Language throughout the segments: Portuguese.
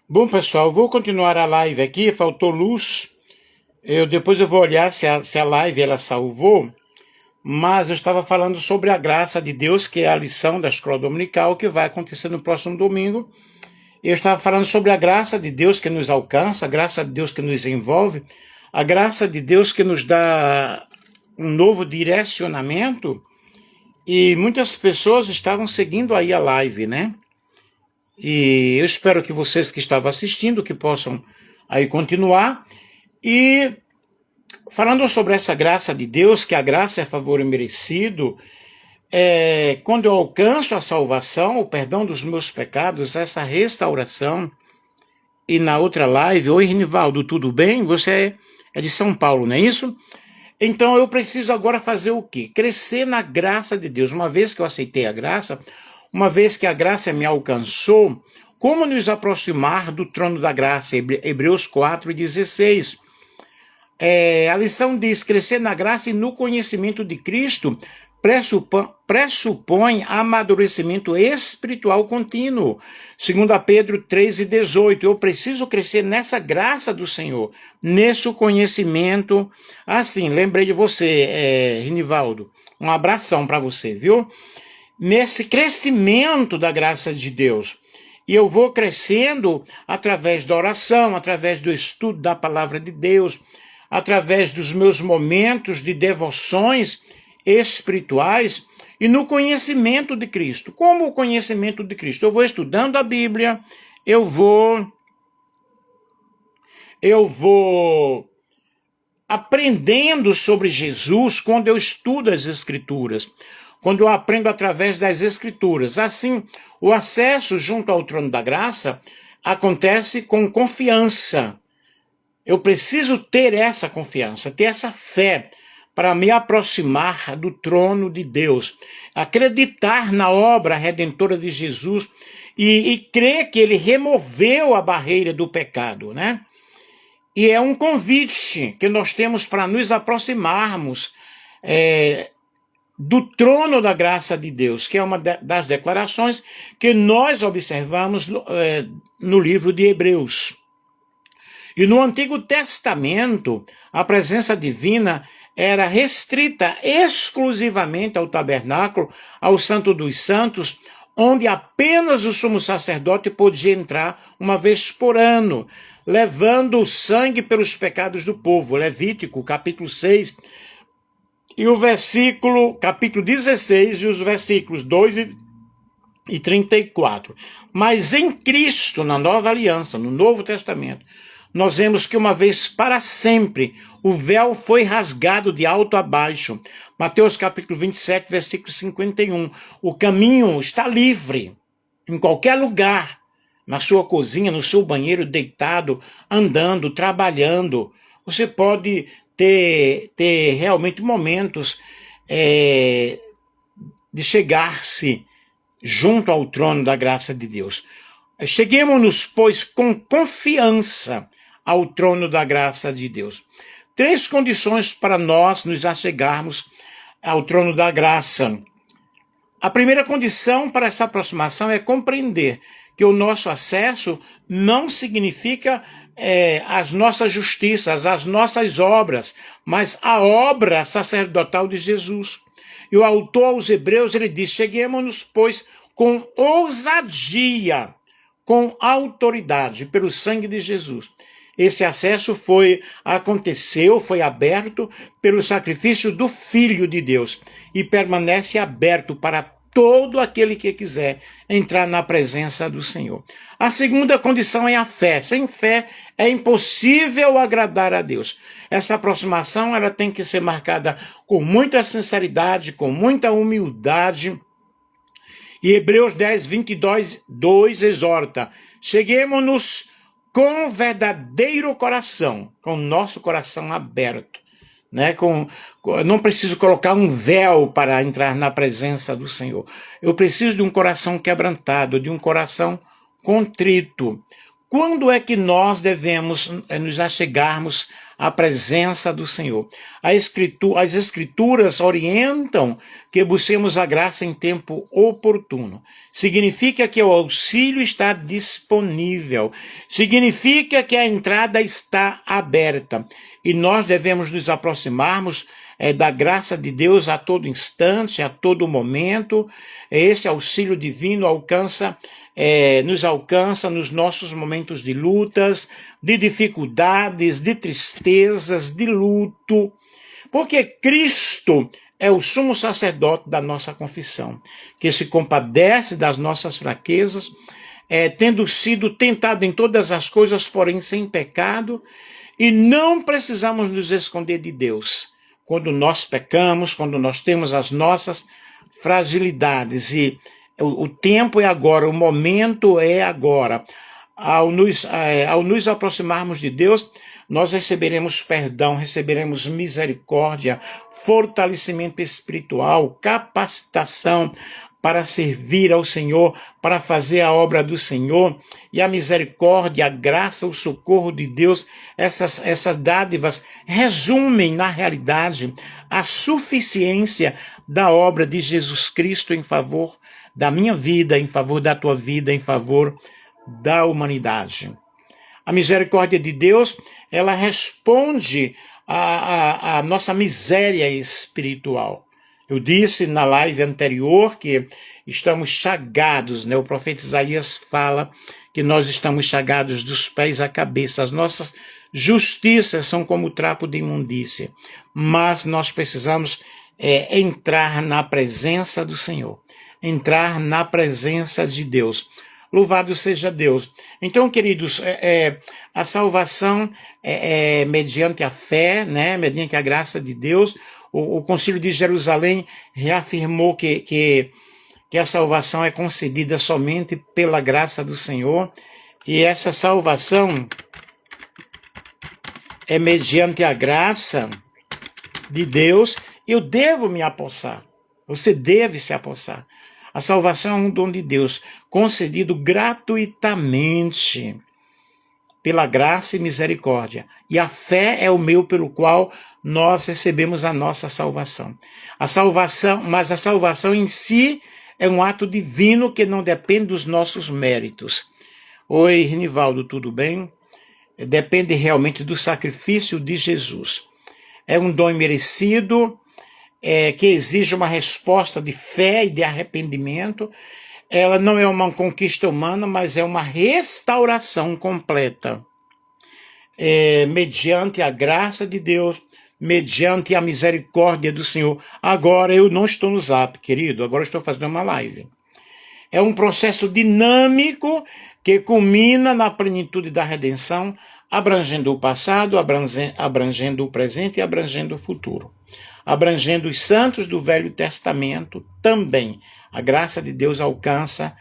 Bom, pessoal, vou continuar a live aqui, faltou luz. Depois eu vou olhar se a live ela salvou, mas eu estava falando sobre a graça de Deus, que é a lição da escola dominical, que vai acontecer no próximo domingo. Eu estava falando sobre a graça de Deus que nos alcança, a graça de Deus que nos envolve, a graça de Deus que nos dá um novo direcionamento, e muitas pessoas estavam seguindo aí a live, né? E eu espero que vocês que estavam assistindo, que possam aí continuar. E falando sobre essa graça de Deus, que a graça é favor imerecido, quando eu alcanço a salvação, o perdão dos meus pecados, essa restauração, e na outra live, oi Renivaldo, tudo bem? Você é de São Paulo, não é isso? Então eu preciso agora fazer o quê? Crescer na graça de Deus. Uma vez que eu aceitei a graça, uma vez que a graça me alcançou, como nos aproximar do trono da graça? Hebreus 4:16. A lição diz: crescer na graça e no conhecimento de Cristo pressupõe amadurecimento espiritual contínuo. 2 Pedro 3:18. Eu preciso crescer nessa graça do Senhor, nesse conhecimento. Assim, lembrei de você, Rinivaldo. Um abração para você, viu? Nesse crescimento da graça de Deus. E eu vou crescendo através da oração, através do estudo da palavra de Deus, através dos meus momentos de devoções espirituais e no conhecimento de Cristo. Como o conhecimento de Cristo? Eu vou estudando a Bíblia, eu vou aprendendo sobre Jesus quando eu estudo as Escrituras, quando eu aprendo através das Escrituras. Assim, o acesso junto ao trono da graça acontece com confiança. Eu preciso ter essa confiança, ter essa fé para me aproximar do trono de Deus, acreditar na obra redentora de Jesus e crer que ele removeu a barreira do pecado, né? E é um convite que nós temos para nos aproximarmos do trono da graça de Deus, que é uma das declarações que nós observamos no livro de Hebreus. E no Antigo Testamento, a presença divina era restrita exclusivamente ao tabernáculo, ao Santo dos Santos, onde apenas o sumo sacerdote podia entrar uma vez por ano, levando o sangue pelos pecados do povo. Levítico, capítulo 6, e o capítulo 16, e os versículos 2 e 34. Mas em Cristo, na nova aliança, no Novo Testamento, nós vemos que uma vez para sempre o véu foi rasgado de alto a baixo. Mateus capítulo 27, versículo 51. O caminho está livre em qualquer lugar, na sua cozinha, no seu banheiro, deitado, andando, trabalhando. Você pode ter realmente momentos de chegar-se junto ao trono da graça de Deus. Cheguemos-nos, pois, com confiança ao trono da graça de Deus. 3 condições para nós nos achegarmos ao trono da graça. A primeira condição para essa aproximação é compreender que o nosso acesso não significa as nossas justiças, as nossas obras, mas a obra sacerdotal de Jesus. E o autor aos Hebreus, ele diz: cheguemos-nos, pois, com ousadia, com autoridade, pelo sangue de Jesus. Esse acesso foi aberto pelo sacrifício do Filho de Deus e permanece aberto para todo aquele que quiser entrar na presença do Senhor. A segunda condição é a fé. Sem fé é impossível agradar a Deus. Essa aproximação ela tem que ser marcada com muita sinceridade, com muita humildade. E Hebreus 10, 22 exorta: cheguemos-nos com verdadeiro coração, com o nosso coração aberto, né? Não preciso colocar um véu para entrar na presença do Senhor. Eu preciso de um coração quebrantado, de um coração contrito. quando é que nós devemos nos achegarmos à presença do Senhor? As Escrituras orientam que busquemos a graça em tempo oportuno. Significa que o auxílio está disponível. Significa que a entrada está aberta. E nós devemos nos aproximarmos da graça de Deus a todo instante, a todo momento. Esse auxílio divino nos alcança nos nossos momentos de lutas, de dificuldades, de tristezas, de luto, porque Cristo é o sumo sacerdote da nossa confissão, que se compadece das nossas fraquezas, tendo sido tentado em todas as coisas, porém sem pecado, e não precisamos nos esconder de Deus. Quando nós pecamos, quando nós temos as nossas fragilidades, e o tempo é agora, o momento é agora. Ao nos aproximarmos de Deus, nós receberemos perdão, receberemos misericórdia, fortalecimento espiritual, capacitação para servir ao Senhor, para fazer a obra do Senhor, e a misericórdia, a graça, o socorro de Deus, essas dádivas resumem, na realidade, a suficiência da obra de Jesus Cristo em favor da minha vida, em favor da tua vida, em favor da humanidade. A misericórdia de Deus, ela responde à nossa miséria espiritual. Eu disse na live anterior que estamos chagados, né? O profeta Isaías fala que nós estamos chagados dos pés à cabeça. As nossas justiças são como trapo de imundícia. Mas nós precisamos entrar na presença do Senhor. Entrar na presença de Deus. Louvado seja Deus. Então, queridos, a salvação é mediante a fé, né? Mediante a graça de Deus. O Concílio de Jerusalém reafirmou que a salvação é concedida somente pela graça do Senhor, e essa salvação é mediante a graça de Deus. Eu devo me apossar, você deve se apossar. A salvação é um dom de Deus, concedido gratuitamente, pela graça e misericórdia. E a fé é o meio pelo qual nós recebemos a nossa salvação. Mas a salvação em si é um ato divino que não depende dos nossos méritos. Oi, Rinivaldo, tudo bem? Depende realmente do sacrifício de Jesus. É um dom imerecido, que exige uma resposta de fé e de arrependimento. Ela não é uma conquista humana, mas é uma restauração completa. Mediante a graça de Deus, mediante a misericórdia do Senhor. Agora eu não estou no Zap, querido, agora eu estou fazendo uma live. É um processo dinâmico que culmina na plenitude da redenção, abrangendo o passado, abrangendo o presente e abrangendo o futuro. Abrangendo os santos do Velho Testamento também. A graça de Deus alcança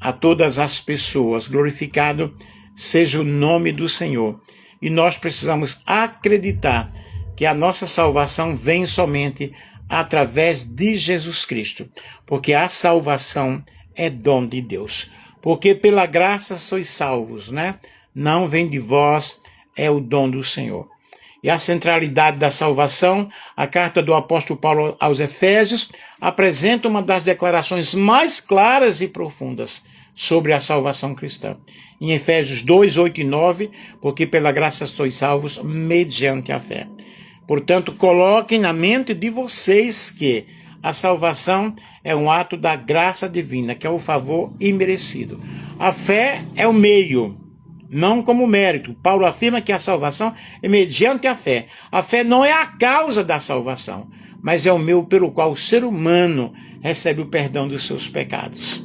a todas as pessoas. Glorificado seja o nome do Senhor. E nós precisamos acreditar que a nossa salvação vem somente através de Jesus Cristo. Porque a salvação é dom de Deus. Porque pela graça sois salvos, né? Não vem de vós, é o dom do Senhor. E a centralidade da salvação, a carta do apóstolo Paulo aos Efésios, apresenta uma das declarações mais claras e profundas sobre a salvação cristã. Em Efésios 2, 8 e 9, porque pela graça sois salvos mediante a fé. Portanto, coloquem na mente de vocês que a salvação é um ato da graça divina, que é o favor imerecido. A fé é o meio, não como mérito. Paulo afirma que a salvação é mediante a fé. A fé não é a causa da salvação, mas é o meio pelo qual o ser humano recebe o perdão dos seus pecados.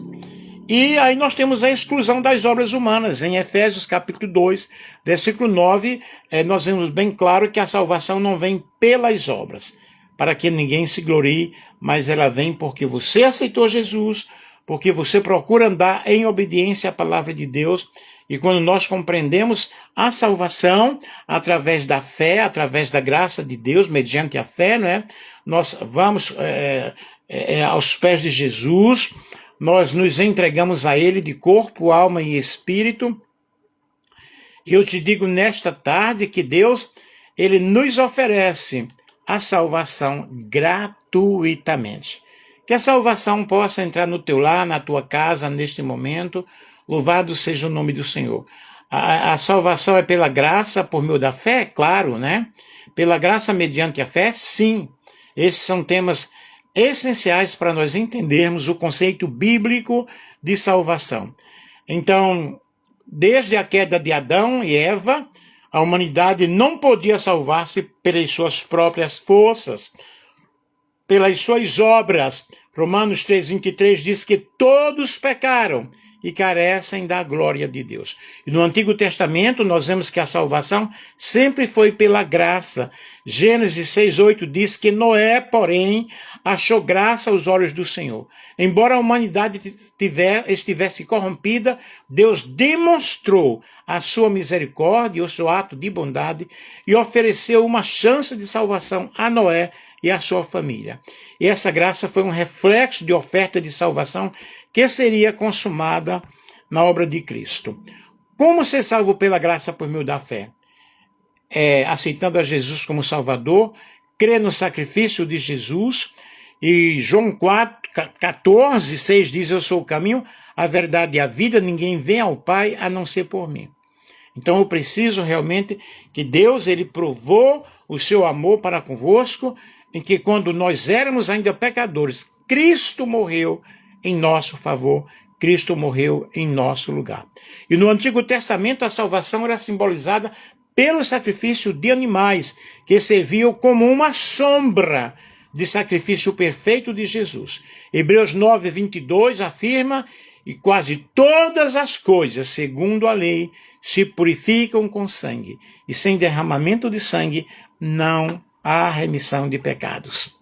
E aí nós temos a exclusão das obras humanas. Em Efésios capítulo 2, versículo 9, nós vemos bem claro que a salvação não vem pelas obras, para que ninguém se glorie, mas ela vem porque você aceitou Jesus, porque você procura andar em obediência à palavra de Deus. E quando nós compreendemos a salvação através da fé, através da graça de Deus, mediante a fé, né? Nós vamos aos pés de Jesus, nós nos entregamos a Ele de corpo, alma e espírito, Eu te digo nesta tarde que Deus, Ele nos oferece a salvação gratuitamente. Que a salvação possa entrar no teu lar, na tua casa, neste momento. Louvado seja o nome do Senhor. A salvação é pela graça, por meio da fé, claro, né? Pela graça mediante a fé, sim. Esses são temas essenciais para nós entendermos o conceito bíblico de salvação. Então, desde a queda de Adão e Eva, a humanidade não podia salvar-se pelas suas próprias forças, pelas suas obras. Romanos 3,23 diz que todos pecaram e carecem da glória de Deus. E no Antigo Testamento nós vemos que a salvação sempre foi pela graça. Gênesis 6,8 diz que Noé, porém, achou graça aos olhos do Senhor. Embora a humanidade estivesse corrompida, Deus demonstrou a sua misericórdia, o seu ato de bondade e ofereceu uma chance de salvação a Noé e a sua família. E essa graça foi um reflexo de oferta de salvação que seria consumada na obra de Cristo. Como ser salvo pela graça por meio da fé? Aceitando a Jesus como Salvador, crer no sacrifício de Jesus, e João 14,6 diz, eu sou o caminho, a verdade e a vida, ninguém vem ao Pai a não ser por mim. Então eu preciso realmente que Deus, Ele provou o seu amor para convosco, em que quando nós éramos ainda pecadores, Cristo morreu em nosso favor, Cristo morreu em nosso lugar. E no Antigo Testamento a salvação era simbolizada pelo sacrifício de animais, que serviam como uma sombra de sacrifício perfeito de Jesus. Hebreus 9:22 afirma, e quase todas as coisas, segundo a lei, se purificam com sangue, e sem derramamento de sangue não há remissão de pecados.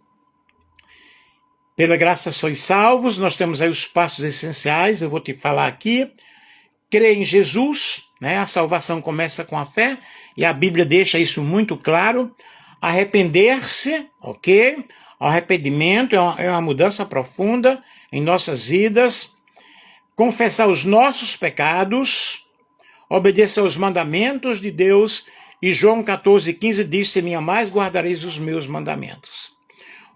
Pela graça sois salvos, nós temos aí os passos essenciais, eu vou te falar aqui. Crer em Jesus, né? A salvação começa com a fé, e a Bíblia deixa isso muito claro. Arrepender-se, ok? O arrependimento é uma mudança profunda em nossas vidas. Confessar os nossos pecados, obedecer aos mandamentos de Deus, e João 14,15 diz, se me amais, guardareis os meus mandamentos.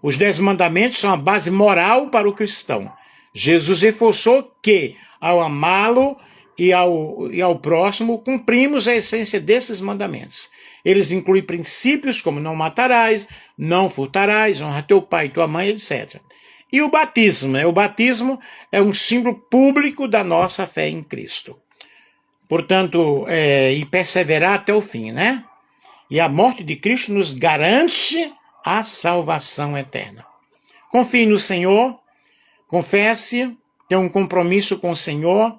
Os 10 mandamentos são a base moral para o cristão. Jesus reforçou que, ao amá-lo e ao próximo, cumprimos a essência desses mandamentos. Eles incluem princípios como não matarás, não furtarás, honra teu pai e tua mãe, etc. E o batismo é um símbolo público da nossa fé em Cristo. Portanto, e perseverar até o fim, né? E a morte de Cristo nos garante a salvação eterna. Confie no Senhor, confesse, tenha um compromisso com o Senhor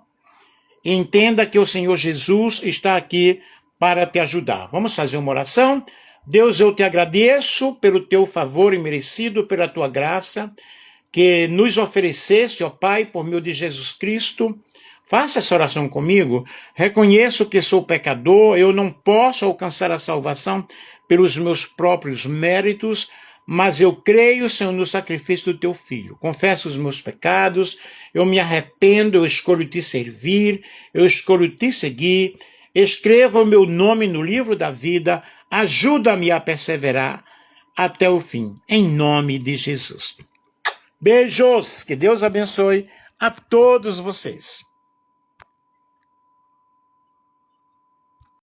e entenda que o Senhor Jesus está aqui para te ajudar. Vamos fazer uma oração? Deus, eu te agradeço pelo teu favor imerecido, pela tua graça, que nos ofereceste, ó Pai, por meio de Jesus Cristo. Faça essa oração comigo. Reconheço que sou pecador, eu não posso alcançar a salvação pelos meus próprios méritos, mas eu creio, Senhor, no sacrifício do teu Filho. Confesso os meus pecados, eu me arrependo, eu escolho te servir, eu escolho te seguir. Escreva o meu nome no livro da vida, ajuda-me a perseverar até o fim, em nome de Jesus. Beijos, que Deus abençoe a todos vocês.